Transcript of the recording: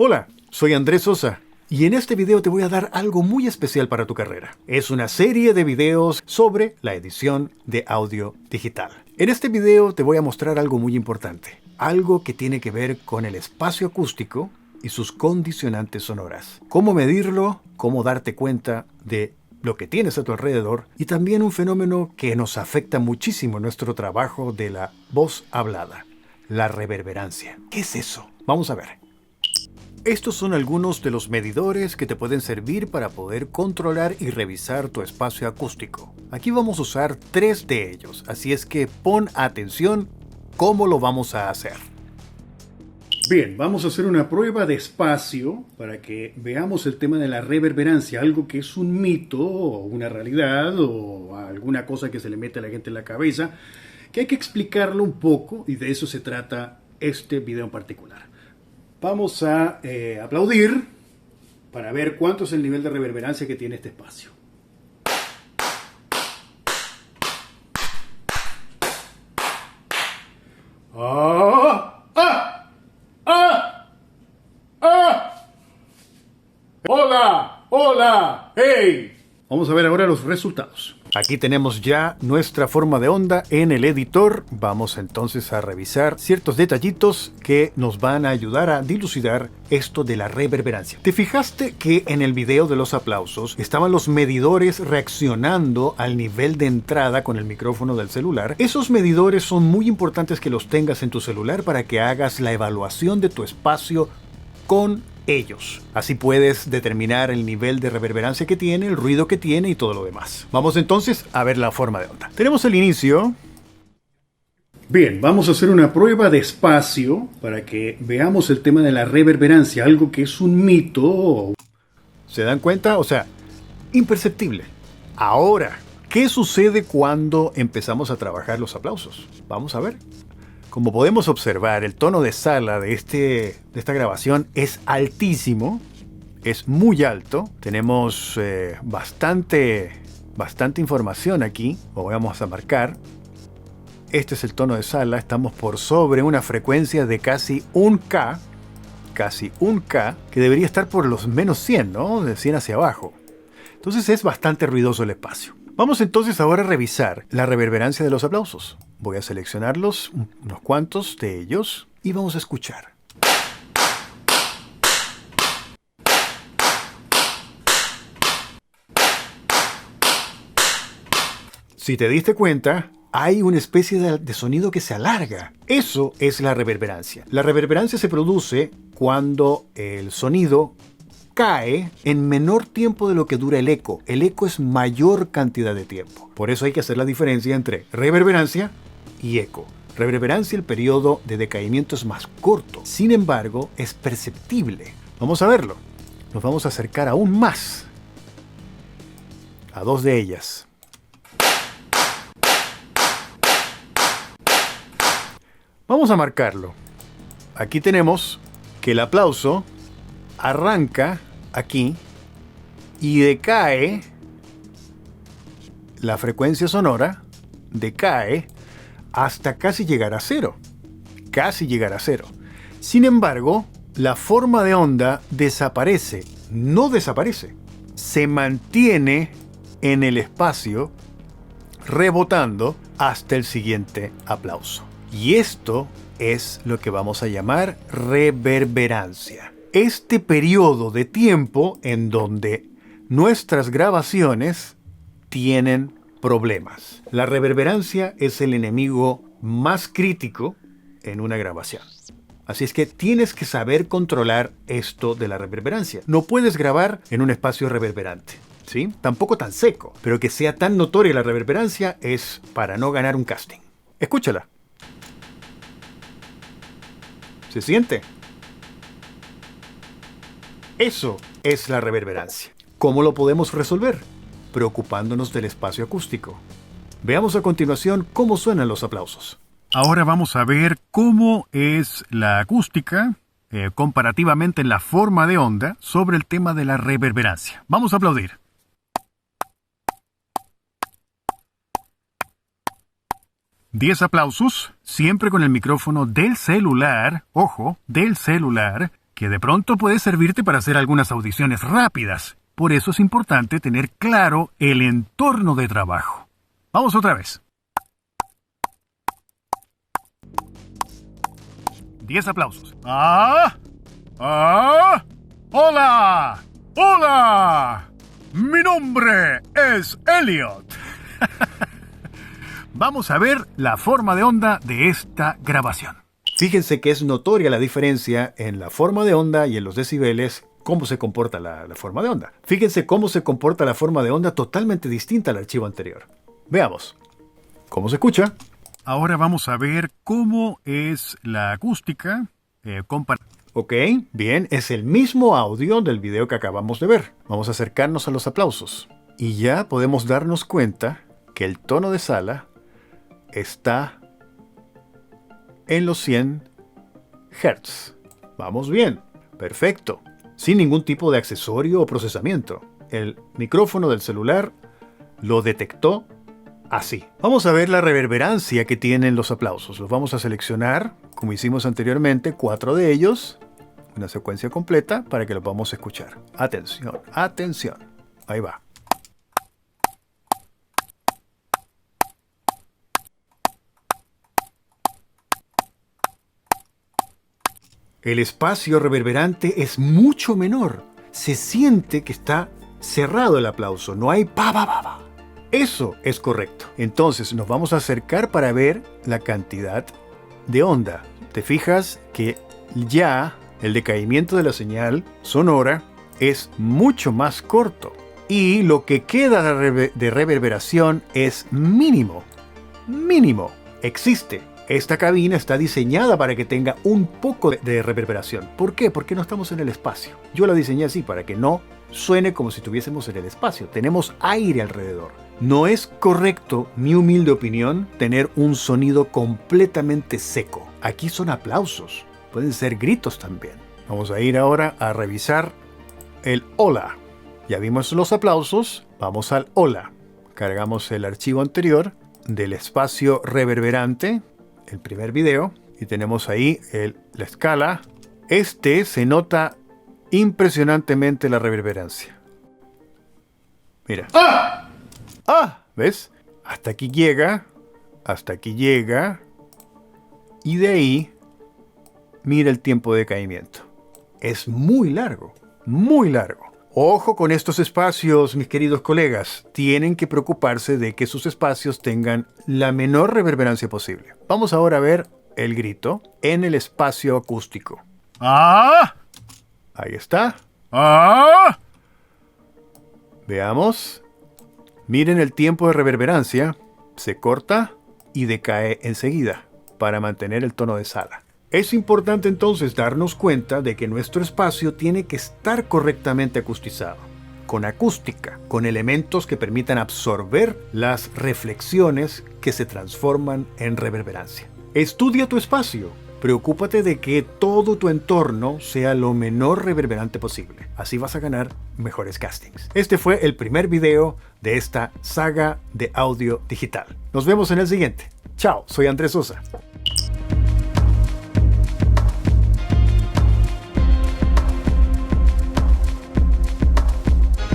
Hola, soy Andrés Sosa y en este video te voy a dar algo muy especial para tu carrera. Es una serie de videos sobre la edición de audio digital. En este video te voy a mostrar algo muy importante, algo que tiene que ver con el espacio acústico y sus condicionantes sonoras. Cómo medirlo, cómo darte cuenta de lo que tienes a tu alrededor y también un fenómeno que nos afecta muchísimo en nuestro trabajo de la voz hablada, la reverberancia. ¿Qué es eso? Vamos a ver. Estos son algunos de los medidores que te pueden servir para poder controlar y revisar tu espacio acústico. Aquí vamos a usar 3 de ellos, así es que pon atención cómo lo vamos a hacer. Bien, vamos a hacer una prueba de espacio para que veamos el tema de la reverberancia, algo que es un mito o una realidad o alguna cosa que se le mete a la gente en la cabeza, que hay que explicarlo un poco y de eso se trata este video en particular. Vamos a aplaudir para ver cuánto es el nivel de reverberancia que tiene este espacio. ¡Ah! ¡Ah! ¡Ah! ¡Ah! ¡Hola! ¡Hola! ¡Hey! Vamos a ver ahora los resultados. Aquí tenemos ya nuestra forma de onda en el editor. Vamos entonces a revisar ciertos detallitos que nos van a ayudar a dilucidar esto de la reverberancia. ¿Te fijaste que en el video de los aplausos estaban los medidores reaccionando al nivel de entrada con el micrófono del celular? Esos medidores son muy importantes que los tengas en tu celular para que hagas la evaluación de tu espacio con ellos. Así puedes determinar el nivel de reverberancia que tiene, el ruido que tiene y todo lo demás. Vamos entonces a ver la forma de onda. Tenemos el inicio. Bien, vamos a hacer una prueba de espacio para que veamos el tema de la reverberancia, algo que es un mito. ¿Se dan cuenta? O sea, imperceptible. Ahora, ¿qué sucede cuando empezamos a trabajar los aplausos? Vamos a ver. Como podemos observar, el tono de sala de esta grabación es altísimo, es muy alto. Tenemos bastante información aquí, lo vamos a marcar. Este es el tono de sala, estamos por sobre una frecuencia de casi 1K, que debería estar por los menos 100, ¿no? De 100 hacia abajo. Entonces es bastante ruidoso el espacio. Vamos entonces ahora a revisar la reverberancia de los aplausos. Voy a seleccionarlos, unos cuantos de ellos, y vamos a escuchar. Si te diste cuenta, hay una especie de sonido que se alarga. Eso es la reverberancia. La reverberancia se produce cuando el sonido cae en menor tiempo de lo que dura el eco. El eco es mayor cantidad de tiempo. Por eso hay que hacer la diferencia entre reverberancia y eco. Reverberancia, el periodo de decaimiento es más corto. Sin embargo, es perceptible. Vamos a verlo. Nos vamos a acercar aún más a 2 de ellas. Vamos a marcarlo. Aquí tenemos que el aplauso arranca aquí y decae, la frecuencia sonora decae hasta casi llegar a cero. Sin embargo, la forma de onda desaparece, no desaparece, se mantiene en el espacio rebotando hasta el siguiente aplauso. Y esto es lo que vamos a llamar reverberancia. Este periodo de tiempo en donde nuestras grabaciones tienen problemas. La reverberancia es el enemigo más crítico en una grabación. Así es que tienes que saber controlar esto de la reverberancia. No puedes grabar en un espacio reverberante, ¿sí? Tampoco tan seco, pero que sea tan notoria la reverberancia es para no ganar un casting. Escúchala. ¿Se siente? Eso es la reverberancia. ¿Cómo lo podemos resolver? Preocupándonos del espacio acústico. Veamos a continuación cómo suenan los aplausos. Ahora vamos a ver cómo es la acústica comparativamente en la forma de onda sobre el tema de la reverberancia. Vamos a aplaudir. Diez aplausos, siempre con el micrófono del celular, ojo, del celular, que de pronto puede servirte para hacer algunas audiciones rápidas. Por eso es importante tener claro el entorno de trabajo. Vamos otra vez. 10 aplausos. ¡Ah! ¡Ah! ¡Hola! ¡Hola! Mi nombre es Elliot. Vamos a ver la forma de onda de esta grabación. Fíjense que es notoria la diferencia en la forma de onda y en los decibeles, cómo se comporta la forma de onda. Fíjense cómo se comporta la forma de onda totalmente distinta al archivo anterior. Veamos. ¿Cómo se escucha? Ahora vamos a ver cómo es la acústica. Ok, bien, es el mismo audio del video que acabamos de ver. Vamos a acercarnos a los aplausos. Y ya podemos darnos cuenta que el tono de sala está en los 100 Hz. Vamos bien, perfecto. Sin ningún tipo de accesorio o procesamiento. El micrófono del celular lo detectó así. Vamos a ver la reverberancia que tienen los aplausos. Los vamos a seleccionar, como hicimos anteriormente, 4 de ellos. Una secuencia completa para que los podamos escuchar. Atención, atención. Ahí va. El espacio reverberante es mucho menor. Se siente que está cerrado el aplauso. No hay pa, pa, pa, pa. Eso es correcto. Entonces nos vamos a acercar para ver la cantidad de onda. Te fijas que ya el decaimiento de la señal sonora es mucho más corto. Y lo que queda de reverberación es mínimo. Mínimo. Existe. Esta cabina está diseñada para que tenga un poco de reverberación. ¿Por qué? Porque no estamos en el espacio. Yo la diseñé así para que no suene como si estuviésemos en el espacio. Tenemos aire alrededor. No es correcto, mi humilde opinión, tener un sonido completamente seco. Aquí son aplausos. Pueden ser gritos también. Vamos a ir ahora a revisar el hola. Ya vimos los aplausos. Vamos al hola. Cargamos el archivo anterior del espacio reverberante. El primer video, y tenemos ahí la escala. Se nota impresionantemente la reverberancia. Mira. ¡Ah! ¡Ah! ¿Ves? Hasta aquí llega, y de ahí, mira el tiempo de caimiento. Es muy largo, muy largo. Ojo con estos espacios, mis queridos colegas. Tienen que preocuparse de que sus espacios tengan la menor reverberancia posible. Vamos ahora a ver el grito en el espacio acústico. ¡Ah! Ahí está. ¡Ah! Veamos. Miren el tiempo de reverberancia. Se corta y decae enseguida para mantener el tono de sala. Es importante entonces darnos cuenta de que nuestro espacio tiene que estar correctamente acustizado, con acústica, con elementos que permitan absorber las reflexiones que se transforman en reverberancia. Estudia tu espacio. Preocúpate de que todo tu entorno sea lo menor reverberante posible. Así vas a ganar mejores castings. Este fue el primer video de esta saga de audio digital. Nos vemos en el siguiente. Chao, soy Andrés Sosa.